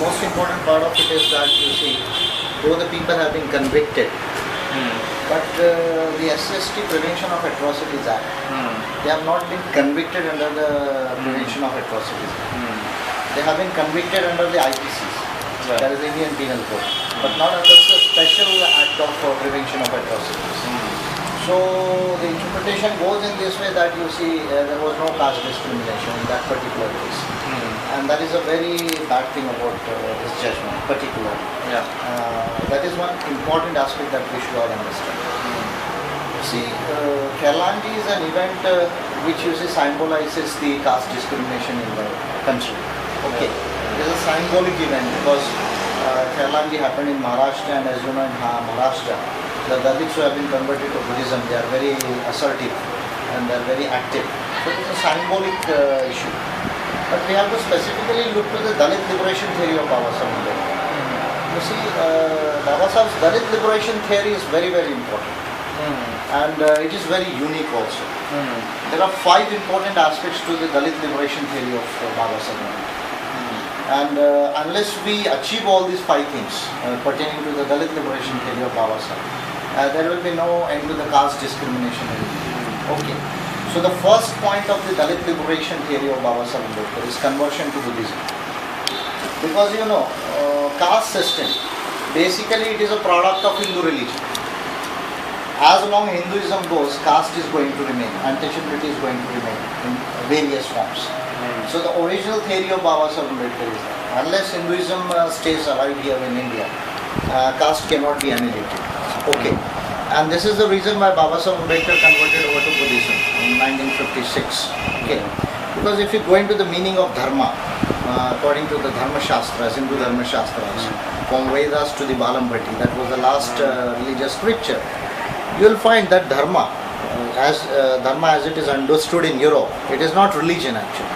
most important part of it is that you see, though the people have been convicted, but the SST Prevention of Atrocities Act, they have not been convicted under the Prevention of Atrocities Act. They have been convicted under the IPCs, that is the Indian Penal Code, but not under the Special Act of Prevention of Atrocities. So the interpretation goes in this way that you see there was no caste discrimination in that particular case. And that is a very bad thing about this judgment, particularly. That is one important aspect that we should all understand. See, Kerala is an event which you see symbolizes the caste discrimination in the country. Okay, it is a symbolic event because Kerala happened in Maharashtra, and as you know in Maharashtra, the Dalits who have been converted to Buddhism, they are very assertive and they are very active. So it is a symbolic issue. But we have to specifically look to the Dalit liberation theory of Baba Saheb Ambedkar. You see, Baba Saheb's Dalit liberation theory is very, very important. And it is very unique also. There are 5 important aspects to the Dalit liberation theory of Baba Saheb Ambedkar. And unless we achieve all these 5 things pertaining to the Dalit liberation theory of Baba Saheb, there will be no end to the caste discrimination. Okay. So the first point of the Dalit liberation theory of Baba Saheb Ambedkar is conversion to Buddhism. Because you know, caste system, basically it is a product of Hindu religion. As long Hinduism goes, caste is going to remain, untouchability is going to remain in various forms. So the original theory of Baba Saheb Ambedkar is that unless Hinduism stays alive here in India, caste cannot be annihilated. Okay. And this is the reason why Baba Saheb Ambedkar converted over to Buddhism in 1956. Okay. Because if you go into the meaning of Dharma, according to the Dharma Shastras, Hindu Dharma Shastras, from Vedas to the Balambhati, that was the last religious scripture, you will find that Dharma, as it is understood in Europe, it is not religion actually.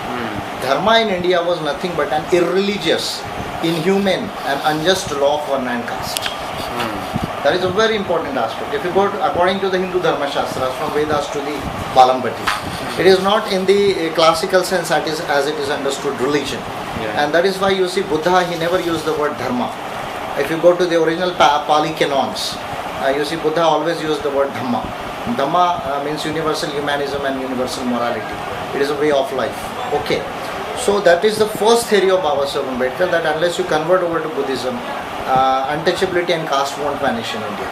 Dharma in India was nothing but an irreligious, inhumane and unjust law for non-caste. That is a very important aspect. If you go according to the Hindu Dharma Shastras, from Vedas to the Balambhati, it is not in the classical sense as it is understood religion. And that is why you see Buddha, he never used the word Dharma. If you go to the original Pali canons, you see Buddha always used the word Dhamma. Dhamma means universal humanism and universal morality. It is a way of life. Okay. So that is the first theory of Baba Saheb Ambedkar, that unless you convert over to Buddhism, untouchability and caste won't vanish in India.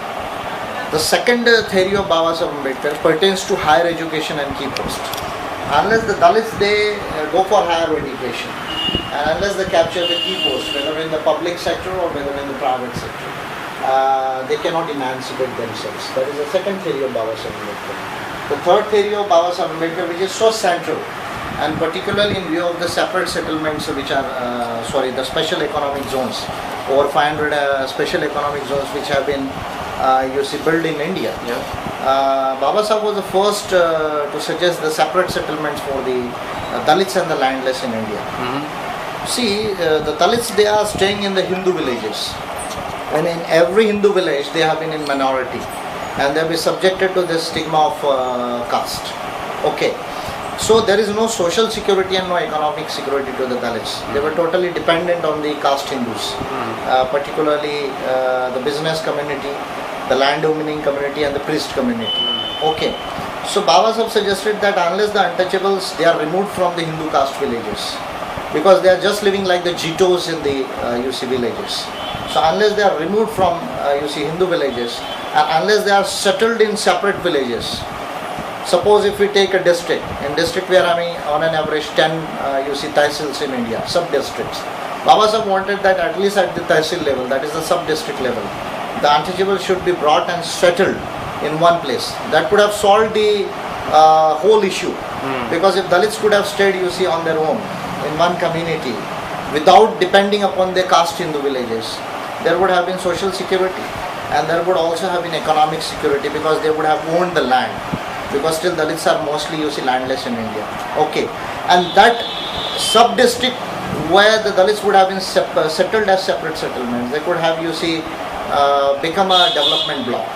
The second theory of Baba Saheb Ambedkar pertains to higher education and key post. Unless the Dalits, they go for higher education, and unless they capture the key post, whether in the public sector or whether in the private sector, they cannot emancipate themselves. That is the second theory of Baba Saheb Ambedkar. The third theory of Baba Saheb Ambedkar, which is so central, and particularly in view of the separate settlements which are, the special economic zones, over 500 special economic zones which have been, built in India. Baba Saheb was the first to suggest the separate settlements for the Dalits and the landless in India. See, the Dalits, they are staying in the Hindu villages, and in every Hindu village they have been in minority, and they have been subjected to this stigma of caste. Okay. So there is no social security and no economic security to the Dalits. They were totally dependent on the caste Hindus, particularly the business community, the land owning community and the priest community. Okay. So Baba Saheb suggested that unless the untouchables, they are removed from the Hindu caste villages, because they are just living like the Jitos in the villages. So unless they are removed from Hindu villages, and unless they are settled in separate villages. Suppose if we take a district, in district we are having on an average 10 tehsils in India, sub-districts. Baba Saheb wanted that at least at the tehsil level, that is the sub-district level, the untouchables should be brought and settled in one place. That could have solved the whole issue. Because if Dalits could have stayed on their own in one community without depending upon their caste Hindu villages, there would have been social security, and there would also have been economic security because they would have owned the land. Because still Dalits are mostly landless in India. Okay. And that sub-district where the Dalits would have been settled as separate settlements, they could have become a development bloc.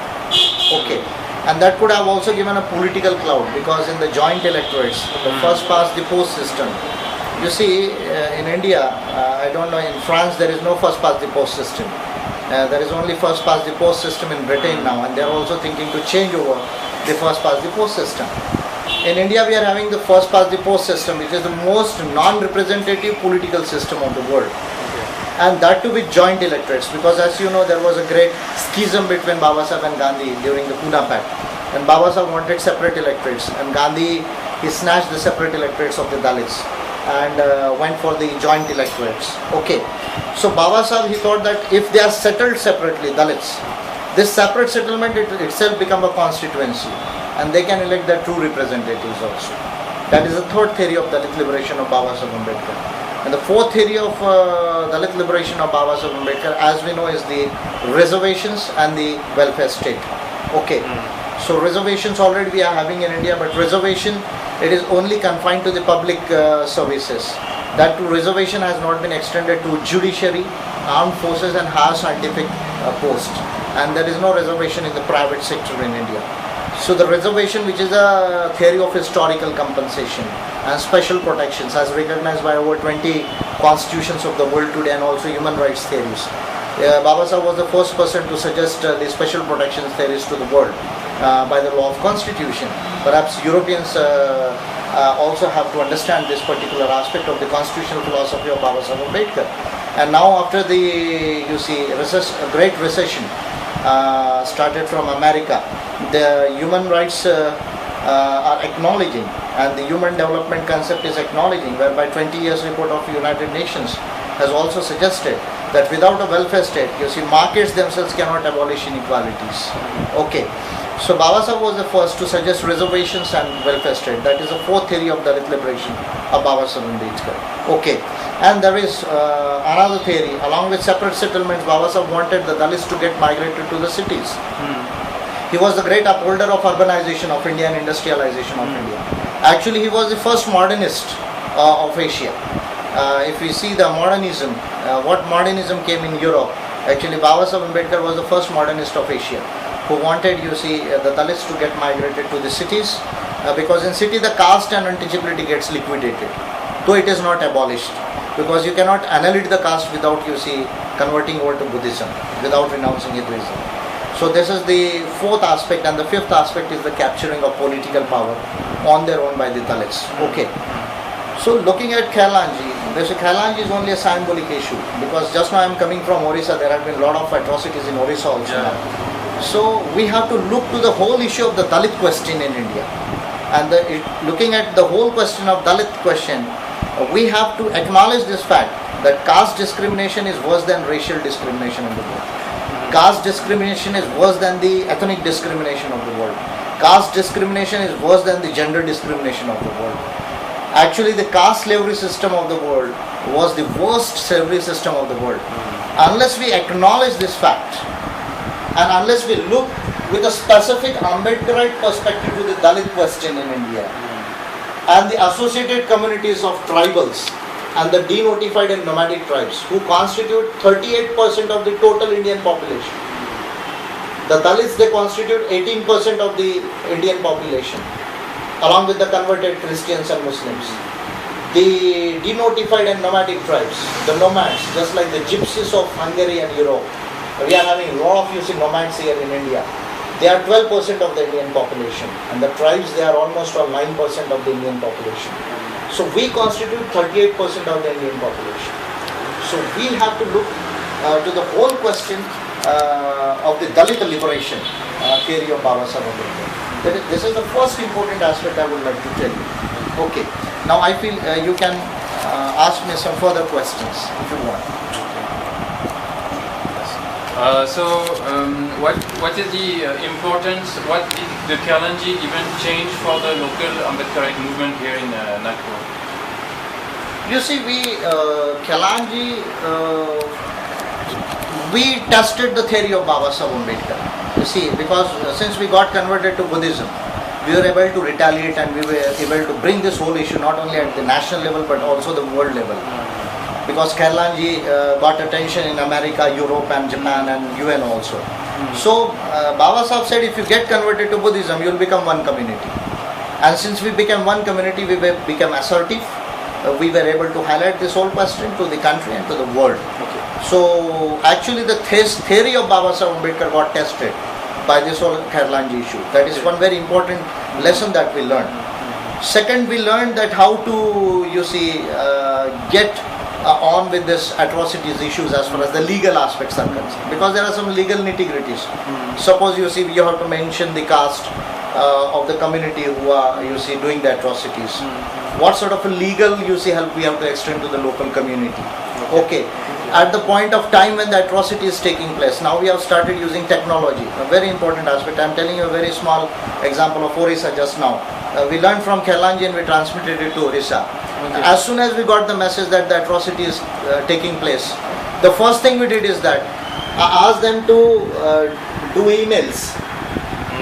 Okay. And that could have also given a political clout, because in the joint electorates, the first past the post system, You see, in India, I don't know, in France there is no first past the post system. There is only first past the post system in Britain now, and they are also thinking to change over the first past the post system. In India we are having the first past the post system, which is the most non-representative political system of the world. And that too with joint electorates, because as you know there was a great schism between Babasaheb and Gandhi during the Pune Pact. And Babasaheb wanted separate electorates, and Gandhi, he snatched the separate electorates of the Dalits and went for the joint electorates. Okay, so Babasaheb, he thought that if they are settled separately, Dalits, this separate settlement itself become a constituency, and they can elect their true representatives also. That is the third theory of Dalit liberation of Babasaheb Ambedkar. And the fourth theory of Dalit liberation of Babasaheb Ambedkar, as we know, is the reservations and the welfare state. Okay, so reservations already we are having in India, but reservation, it is only confined to the public services. That reservation has not been extended to judiciary, armed forces and higher scientific posts. And there is no reservation in the private sector in India. So the reservation, which is a theory of historical compensation and special protections, as recognized by over 20 constitutions of the world today and also human rights theories. Babasaheb was the first person to suggest the special protections theories to the world by the law of constitution. Perhaps Europeans also have to understand this particular aspect of the constitutional philosophy of Babasaheb Ambedkar. And now after the, you see, great recession started from America, the human rights are acknowledging, and the human development concept is acknowledging, whereby 20 years report of the United Nations has also suggested that without a welfare state, you see, markets themselves cannot abolish inequalities. Okay, so Babasaheb was the first to suggest reservations and welfare state. That is the fourth theory of Dalit liberation of Babasaheb Ambedkar. Okay, and there is another theory. Along with separate settlements, Babasaheb wanted the Dalits to get migrated to the cities. He was the great upholder of urbanization of India and industrialization of India. Actually, he was the first modernist of Asia. If we see the modernism, what modernism came in Europe, actually Babasaheb Ambedkar was the first modernist of Asia, who wanted, you see, the Dalits to get migrated to the cities, because in city the caste and untouchability gets liquidated, though it is not abolished, because you cannot annihilate the caste without, you see, converting over to Buddhism, without renouncing Hinduism. So this is the fourth aspect, and the fifth aspect is the capturing of political power on their own by the Dalits. Okay. So looking at Khailanji, Khailanji is only a symbolic issue, because just now I am coming from Orissa, there have been a lot of atrocities in Orissa also now. So we have to look to the whole issue of the Dalit question in India. And looking at the whole question of Dalit question, we have to acknowledge this fact that caste discrimination is worse than racial discrimination in the world. Caste discrimination is worse than the ethnic discrimination of the world. Caste discrimination is worse than the gender discrimination of the world. Actually, the caste slavery system of the world was the worst slavery system of the world. Unless we acknowledge this fact, and unless we look with a specific Ambedkarite perspective to the Dalit question in India, and the associated communities of tribals and the denotified and nomadic tribes, who constitute 38% of the total Indian population. The Dalits, they constitute 18% of the Indian population, along with the converted Christians and Muslims. The denotified and nomadic tribes, the nomads, just like the gypsies of Hungary and Europe. We are having a lot of nomads here in India. They are 12% of the Indian population, and the tribes, they are almost all 9% of the Indian population. So we constitute 38% of the Indian population. So we have to look to the whole question of the Dalit liberation theory of Babasaheb Ambedkar. This is the first important aspect I would like to tell you. Okay. Now I feel you can ask me some further questions if you want. What is the importance, what did the Khailanji even change for the local Ambedkarite movement here in Nagpur? You see, Khailanji, we tested the theory of Babasaheb Ambedkar. You see, because since we got converted to Buddhism, we were able to retaliate, and we were able to bring this whole issue not only at the national level but also the world level. Because Khailanji got attention in America, Europe and Japan and UN also. So Babasaheb said, if you get converted to Buddhism, you will become one community. And since we became one community, we became assertive, we were able to highlight this whole question to the country and to the world. Okay. So actually the theory of Baba Saheb Ambedkar got tested by this whole Khairlanji issue. That is one very important lesson that we learned. Second, we learned that how to, get on with this atrocities issues as far as the legal aspects are concerned. Because there are some legal nitty-gritties. Suppose you have to mention the caste of the community who are, doing the atrocities. What sort of a legal, help we have to extend to the local community. Okay. At the point of time when the atrocity is taking place, now we have started using technology, a very important aspect. I am telling you a very small example of Orissa just now. We learned from Khairlanji and we transmitted it to Orissa. Okay. As soon as we got the message that the atrocity is taking place, the first thing we did is that I asked them to do emails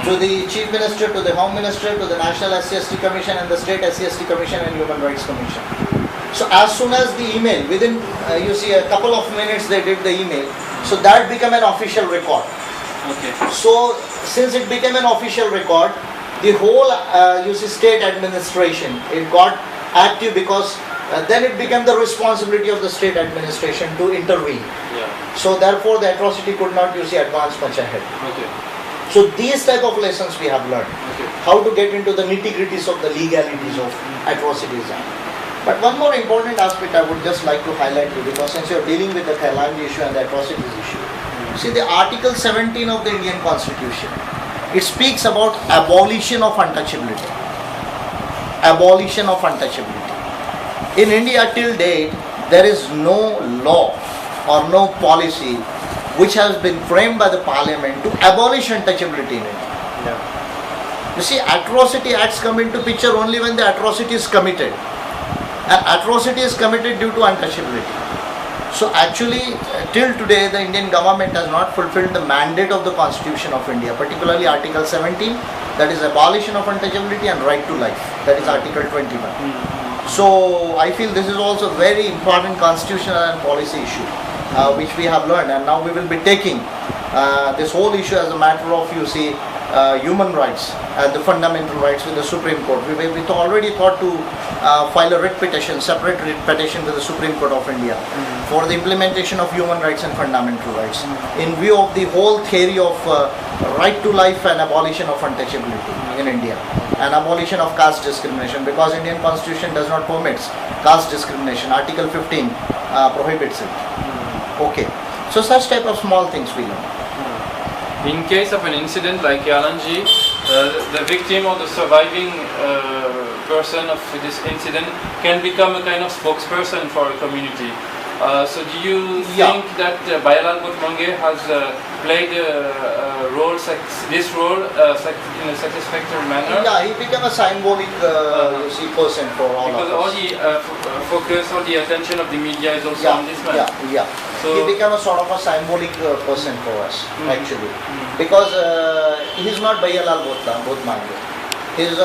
to the Chief Minister, to the Home Minister, to the National SC/ST Commission and the State SC/ST Commission and Human Rights Commission. So as soon as the email, within a couple of minutes they did the email, so that became an official record. Okay. So since it became an official record, the whole state administration, it got active because then it became the responsibility of the state administration to intervene. Yeah. So therefore the atrocity could not advance much ahead. Okay. So these type of lessons we have learned. Okay. How to get into the nitty-gritties of the legalities of atrocities. But one more important aspect I would just like to highlight you, because since you are dealing with the Khairlanji issue and the atrocities issue, see the Article 17 of the Indian Constitution, it speaks about abolition of untouchability. Abolition of untouchability. In India till date, there is no law or no policy which has been framed by the Parliament to abolish untouchability in India. Yeah. You see, atrocity acts come into picture only when the atrocity is committed. An atrocity is committed due to untouchability. So actually, till today, the Indian government has not fulfilled the mandate of the Constitution of India, particularly Article 17, that is abolition of untouchability, and right to life, that is Article 21. So I feel this is also a very important constitutional and policy issue, which we have learned, and now we will be taking this whole issue as a matter of, human rights and the fundamental rights with the Supreme Court. We already thought to file a writ petition, separate writ petition with the Supreme Court of India for the implementation of human rights and fundamental rights in view of the whole theory of right to life and abolition of untouchability in India and abolition of caste discrimination, because Indian Constitution does not permit caste discrimination. Article 15 prohibits it. Okay. So such type of small things we learn. In case of an incident like Khairlanji, the victim or the surviving person of this incident can become a kind of spokesperson for a community. So do you think that Bayalal Bhutmange has played this role in a satisfactory manner? Yeah, he became a symbolic person for all of us. Because all the focus or the attention of the media is also on this man. Yeah. So he became a sort of a symbolic person for us, actually. Because he is not Bayalal Bhutmange. He is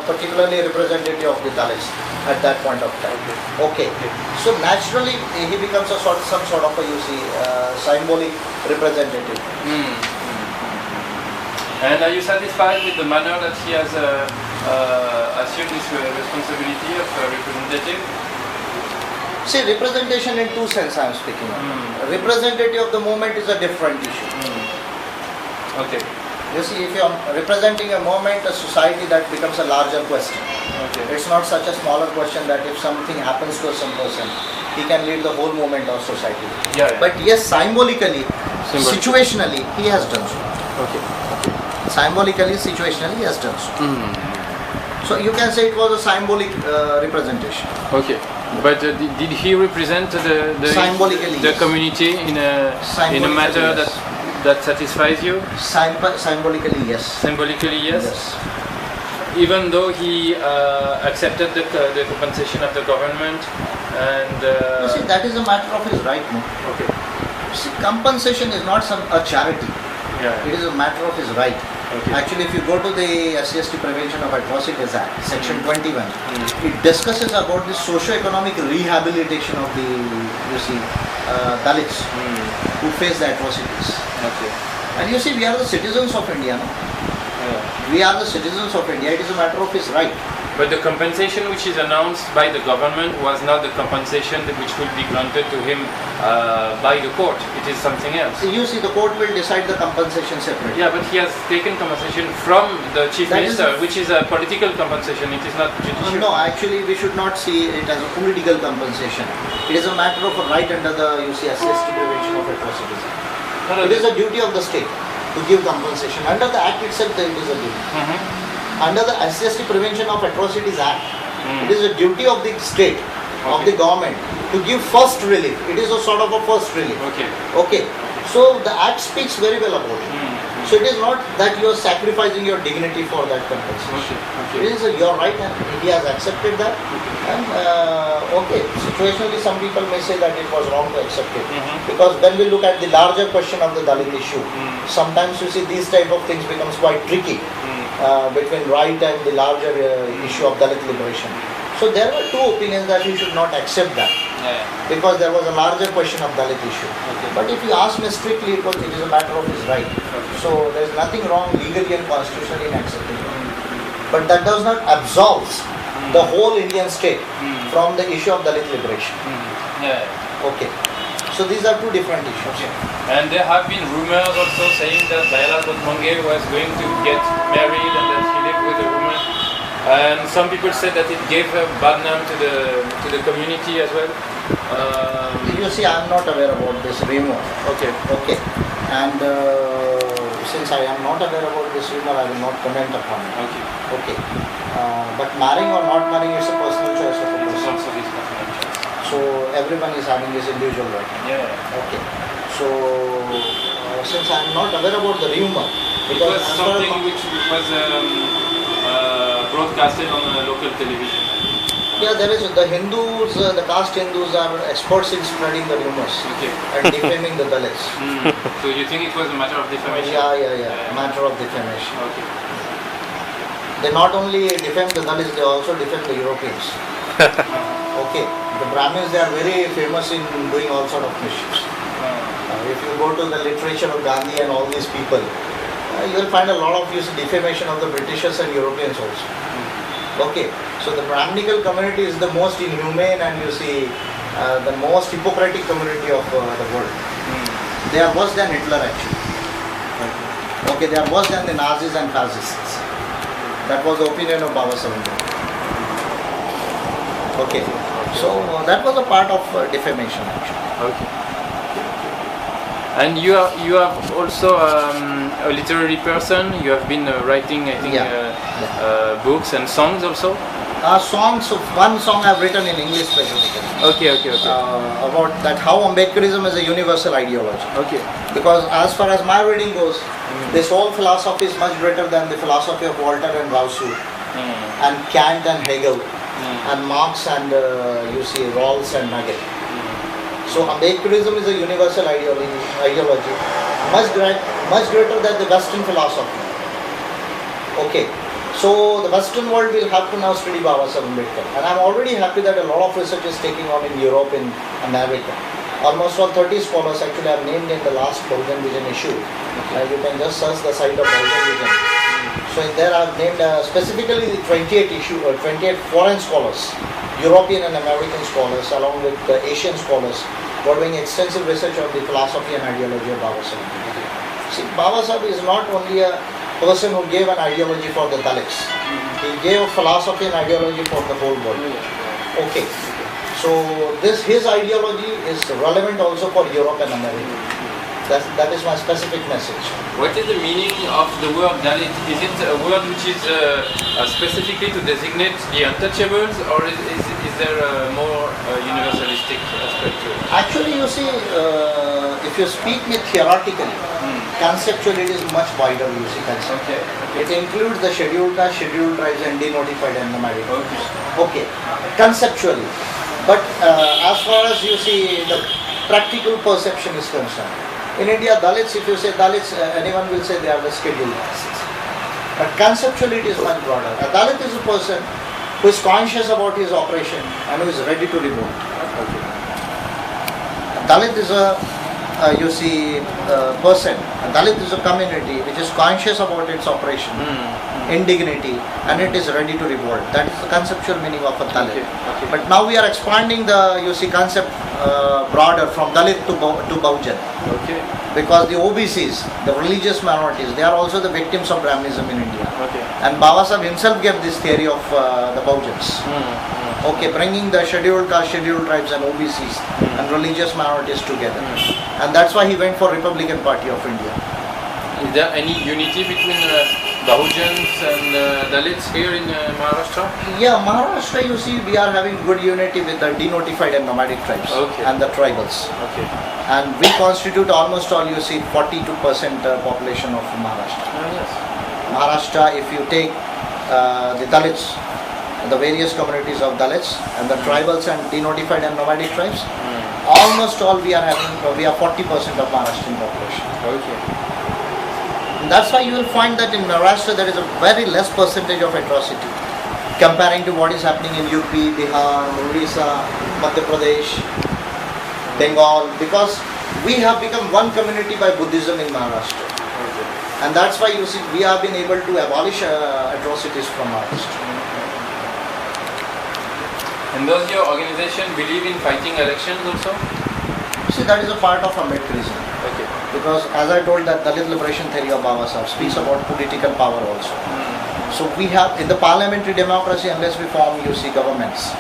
particularly representative of the Dalits at that point of time. Okay. So naturally he becomes some sort of a symbolic representative. And are you satisfied with the manner that he has assumed this responsibility of representative? See, representation in two senses I am speaking of. Representative of the movement is a different issue. Okay. You see, if you are representing a movement, a society, that becomes a larger question. Okay. It's not such a smaller question that if something happens to some person, he can lead the whole movement or society. Yeah. But yes, symbolically, situationally, he has done so. Okay. Symbolically, situationally, he has done so. So you can say it was a symbolic representation. Okay. But did he represent the community in a matter that satisfies you? Symbolically, yes. Symbolically, yes. Even though he accepted the compensation of the government and. You see, that is a matter of his right, no? Okay. See, compensation is not a charity. Yeah. It is a matter of his right. Okay. Actually, if you go to the SC/ST Prevention of Atrocities Act, Section 21, it discusses about the socio-economic rehabilitation of the Dalits who face the atrocities. Okay. And you see, we are the citizens of India, no? Yeah. We are the citizens of India. It is a matter of his right. But the compensation which is announced by the government was not the compensation which will be granted to him by the court. It is something else. You see, the court will decide the compensation separately. Yeah, but he has taken compensation from the chief minister, which is a political compensation. It is not judicial. No, actually, we should not see it as a political compensation. It is a matter of a right under the CNRS prevention of atrocities. It is a duty of the state to give compensation. Under the Act itself, it is a duty. Under the SCST Prevention of Atrocities Act, it is a duty of the state, of the government, to give first relief. It is a sort of a first relief. Okay. So the Act speaks very well about it. So it is not that you are sacrificing your dignity for that compensation. It is your right, and India has accepted that. And situationally some people may say that it was wrong to accept it. Because when we look at the larger question of the Dalit issue, sometimes you see these type of things becomes quite tricky between right and the larger issue of Dalit liberation. So there were two opinions that you should not accept that. Because there was a larger question of Dalit issue. But if you ask me strictly, it is a matter of his right. So there is nothing wrong legally and constitutionally in accepting it. But that does not absolve the whole Indian state from the issue of Dalit liberation. Okay. So these are two different issues. And there have been rumors also saying that Dayalat Bhatmange was going to get married and that he lived with a woman. And some people said that it gave a bad name to the community as well. You see, I am not aware about this rumor. Okay. And since I am not aware about this rumor, I will not comment upon it. Okay. But marrying or not marrying is a personal choice of a person. So everyone is having his individual right. Okay. So since I am not aware about the rumor, it was something which was broadcasted on local television. Yeah, there is the Hindus, the caste Hindus are experts in spreading the rumors and defaming the Dalits. So you think it was a matter of defamation? Yeah. Matter of defamation. They not only defame the Dalits, they also defame the Europeans. The Brahmins, they are very famous in doing all sort of mischiefs. If you go to the literature of Gandhi and all these people, you will find a lot of defamation of the Britishers and Europeans also. So the Brahminical community is the most inhumane and the most hypocritic community of the world. They are worse than Hitler actually. They are worse than the Nazis and fascists. That was the opinion of Baba Sahib. So that was a part of defamation actually. And you have also a literary person. You have been writing, I think, books and songs also. Songs. One song I have written in English specifically. About that how Ambedkarism is a universal ideology. Because as far as my reading goes, this whole philosophy is much greater than the philosophy of Walter and Rousseau, and Kant and Hegel, and Marx and Rawls and Nagel. So Ambedkarism is a universal ideology, much greater than the Western philosophy. So the Western world will have to now study Baba Sahib Ambedkar, and I am already happy that a lot of research is taking on in Europe, in America. Almost 30 scholars actually are named in the last Bahujan Vision issue. You can just search the site of Bahujan Vision. So in there I have named specifically the 28 foreign scholars, European and American scholars, along with the Asian scholars, who are doing extensive research on the philosophy and ideology of Baba Sahib. See, Baba Sahib is not only a person who gave an ideology for the Dalits. He gave a philosophy and ideology for the whole world. So his ideology is relevant also for Europe and America. That is my specific message. What is the meaning of the word Dalit? Is it a word which is specifically to designate the untouchables, or is there a more universalistic aspect to it? Actually, if you speak me theoretically, conceptually it is much wider, It includes the scheduled caste, scheduled tribes and denotified and nomadic. Conceptually. But as far as the practical perception is concerned, in India, Dalits, if you say Dalits, anyone will say they are the scheduled castes. But conceptually it is much broader. A Dalit is a person who is conscious about his operation and who is ready to revolt. A Dalit is a person, a Dalit is a community which is conscious about its operation indignity, and it is ready to revolt. That is the conceptual meaning of a Dalit. Okay. But now we are expanding the concept broader from Dalit to Bahujan. Okay. Because the OBCs, the religious minorities, they are also the victims of Brahminism in India. Okay. And Baba Sahib himself gave this theory of the Bahujans. Okay, bringing the scheduled caste, scheduled tribes and OBCs and religious minorities together. And that's why he went for Republican Party of India. Is there any unity between Bahujans and Dalits here in Maharashtra? Yeah, Maharashtra, you see, we are having good unity with the denotified and nomadic tribes and the tribals. Okay. And we constitute almost all, 42% population of Maharashtra. Yes. Maharashtra, if you take the Dalits, the various communities of Dalits and the tribals and denotified and nomadic tribes, almost all we are 40% of Maharashtrian population. Okay. And that's why you will find that in Maharashtra there is a very less percentage of atrocity comparing to what is happening in UP, Bihar, Orissa, Madhya Pradesh, Bengal, because we have become one community by Buddhism in Maharashtra. Okay. And that's why you see we have been able to abolish atrocities from Maharashtra. And does your organization believe in fighting elections also? See, that is a part of Ambedkarism. Okay. Because as I told, that Dalit liberation theory of Baba Sahib speaks about political power also. So we have, in the parliamentary democracy, unless we form, governments,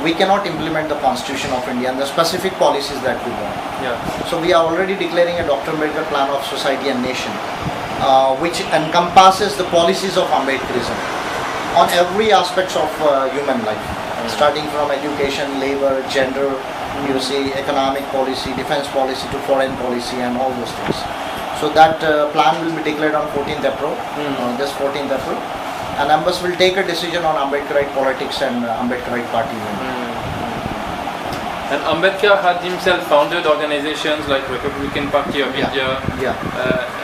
we cannot implement the Constitution of India and the specific policies that we want. Yeah. So we are already declaring a Dr. Ambedkar plan of society and nation, which encompasses the policies of Ambedkarism on every aspect of human life, starting from education, labor, gender, economic policy, defense policy to foreign policy and all those things. So that plan will be declared on 14th April, this 14th April. And AIMBS will take a decision on Ambedkarite politics and Ambedkarite party. And Ambedkar had himself founded organizations like Republican Party of India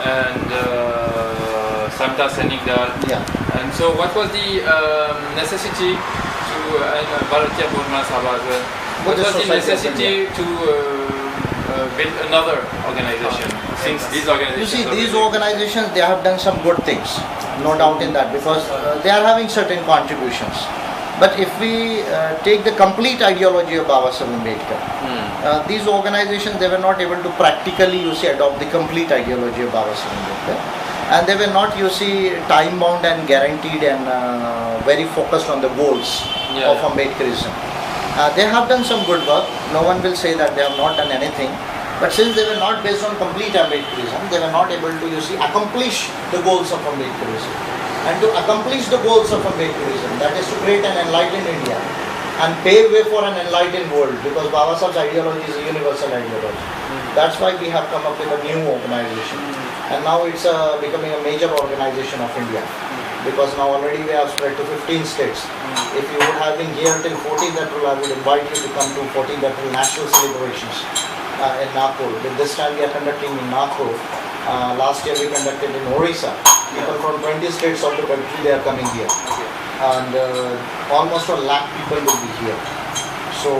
and Samta Senigdal. And so what was the necessity to Bharatiya Burma Sabha? What was the necessity to build another organization since these organizations? You see, these organizations, they have done some good things, no doubt in that, because they are having certain contributions. But if we take the complete ideology of Baba Sahib Ambedkar, these organizations, they were not able to practically, adopt the complete ideology of Baba Sahib Ambedkar. And they were not, time bound and guaranteed and very focused on the goals of Ambedkarism. They have done some good work. No one will say that they have not done anything. But since they were not based on complete Ambedkarism, they were not able to, accomplish the goals of Ambedkarism. And to accomplish the goals of Ambedkarism, that is to create an enlightened India and pave way for an enlightened world, because Baba Sahib's ideology is a universal ideology. That's why we have come up with a new organization. And now it's becoming a major organization of India. Because now already we have spread to 15 states. If you would have been here till 14th April, I would invite you to come to 14th April national celebrations in Nagpur. This time we are conducting in Nagpur. Last year we conducted in Orissa. People from 20 states of the country, they are coming here. And almost 1 lakh people will be here. So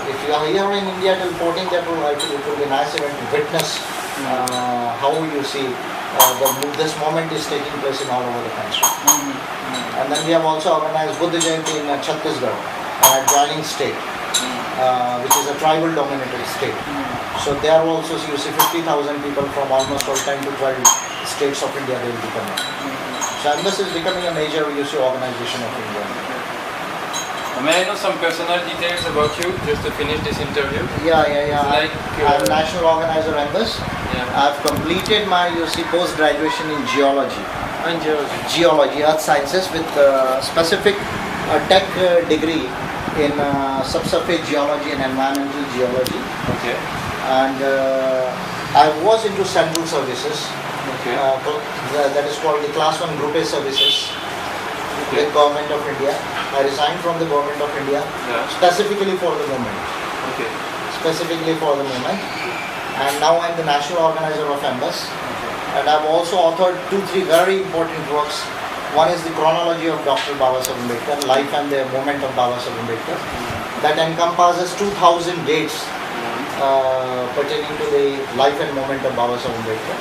if you are here in India till 14th April, I think it will be a nice event to witness how this moment is taking place in all over the country. And then we have also organized Buddha Jayanti in Chhattisgarh, an adjoining state, which is a tribal dominated state. So there also you see 50,000 people from almost all 10 to 12 states of India, they will be coming. So AIMBS is becoming a major organization of India. May I know some personal details about you, just to finish this interview? Yeah. Like, I'm National Organizer AIMBS. I've completed my post-graduation in geology. Geology, earth sciences, with specific tech degree in subsurface geology and environmental geology. Okay. And I was into central services. Okay. That is called the Class 1 Group A services. With Government of India. I resigned from the Government of India specifically for the movement. Okay. Specifically for the movement. And now I'm the National Organizer of AIMBS. And I've also authored 2-3 very important works. One is the chronology of Dr. Baba Sahib Ambedkar, life and the movement of Baba Sahib Ambedkar. That encompasses 2,000 dates pertaining to the life and movement of Baba Sahib Ambedkar.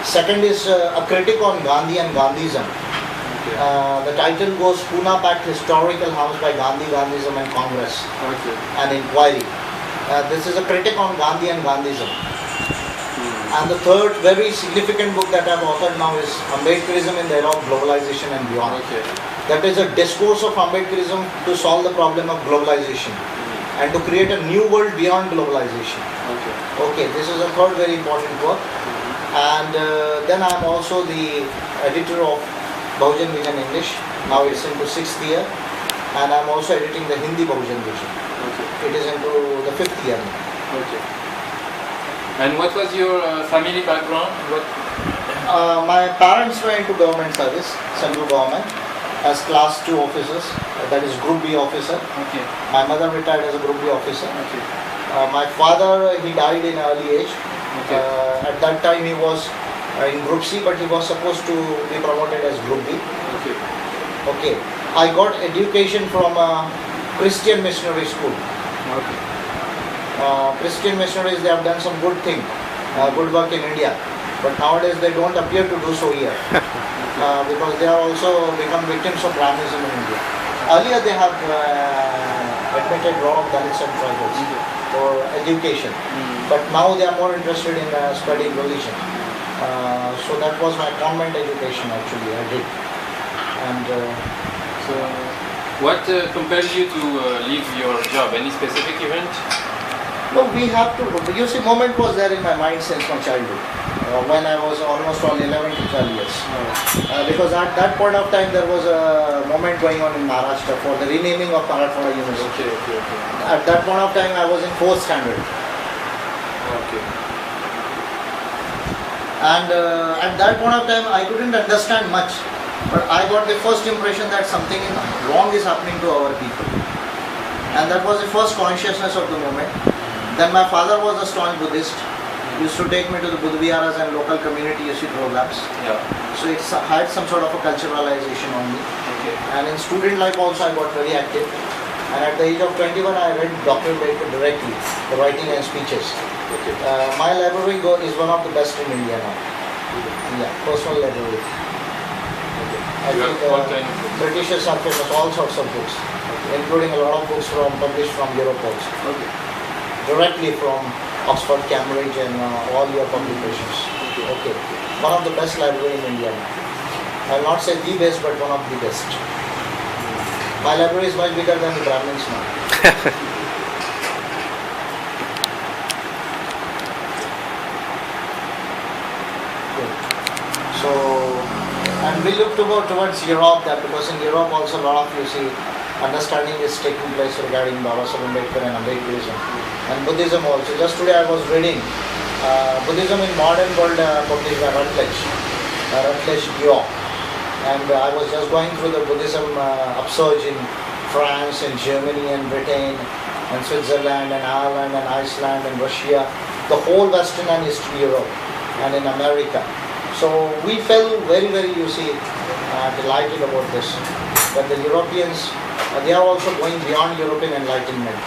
Second is a critic on Gandhi and Gandhism. The title goes Pune Pact Historical House by Gandhi, Gandhism and Congress. An inquiry. This is a critic on Gandhi and Gandhism. And the third very significant book that I have authored now is Ambedkarism in the Era of Globalization and Beyond. That is a discourse of Ambedkarism to solve the problem of globalization and to create a new world beyond globalization. Okay, this is a third very important work. And then I am also the editor of Bahujan Vision English. Now it's into 6th year. And I am also editing the Hindi Bahujan Vision. It is into the 5th year now. And what was your family background? My parents were into government service, central government, as class 2 officers, that is Group B officer. My mother retired as a Group B officer. My father, he died in early age. At that time he was in Group C, but he was supposed to be promoted as Group B. I got education from a Christian missionary school. Christian missionaries, they have done some good thing, good work in India, but nowadays they don't appear to do so here because they have also become victims of Brahminism in India. Earlier they have admitted a lot of Dalits and tribals for education, but now they are more interested in studying religion. So that was my convent education actually, I did. And so what compelled you to leave your job? Any specific event? No, we have to, you see, moment was there in my mind since my childhood, when I was almost all 11 to 12 years. Because at that point of time there was a moment going on in Maharashtra for the renaming of Marathwada University. At that point of time I was in 4th standard. And at that point of time I couldn't understand much, but I got the first impression that something wrong is happening to our people. And that was the first consciousness of the moment. Then my father was a staunch Buddhist. He used to take me to the Buddha viharas and local community programs. So it had some sort of a culturalization on me. And in student life also I got very active. And at the age of 21 I read document directly, the writing and speeches. My library is one of the best in India now. Personal library. I think Britishers are famous, all sorts of books, including a lot of books published from Europe also. Directly from Oxford, Cambridge and all your publications. One of the best library in India. I will not say the best, but one of the best. My library is much bigger than the Brahmins now. So, and we look towards Europe, that because in Europe also a lot of, you see, understanding is taking place regarding Baba Saheb Ambedkar and Ambedkarism. And Buddhism also. Just today I was reading Buddhism in Modern World published by Routledge, New York. And I was just going through the Buddhism upsurge in France and Germany and Britain and Switzerland and Ireland and Iceland and Russia, the whole Western and Eastern Europe and in America. So we felt very, you see, delighted about this. That the Europeans, they are also going beyond European enlightenment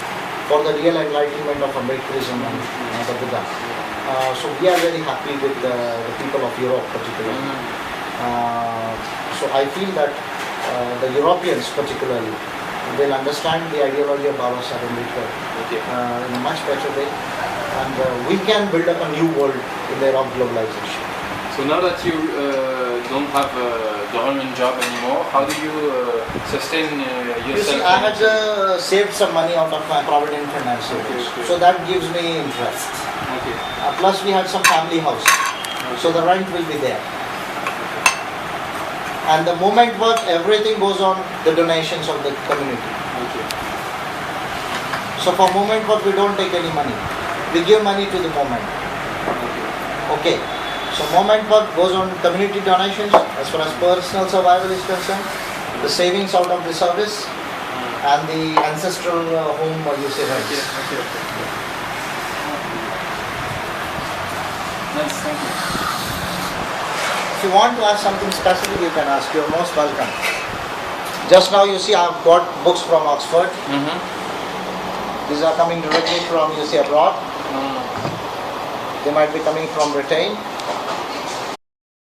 for the real enlightenment of Ambedkarism and the Buddha. So we are very happy with the people of Europe particularly. So I feel that the Europeans particularly will understand the ideology of Baba Saheb Ambedkar in a much better way, and we can build up a new world in the era of globalization. So now that you don't have a government job anymore, how do you sustain yourself? You see, I had saved some money out of my provident finance savings, so that gives me interest. Plus we had some family house, so the rent will be there. And the moment work, everything goes on the donations of the community. So for moment work we don't take any money, we give money to the moment. So moment work goes on community donations as far as personal survival is concerned, the savings out of the service and the ancestral home you say rents. Nice, thank you. If you want to ask something specific, you can ask. You are most welcome. Just now you see I have got books from Oxford. These are coming directly from, you see, abroad. They might be coming from Britain.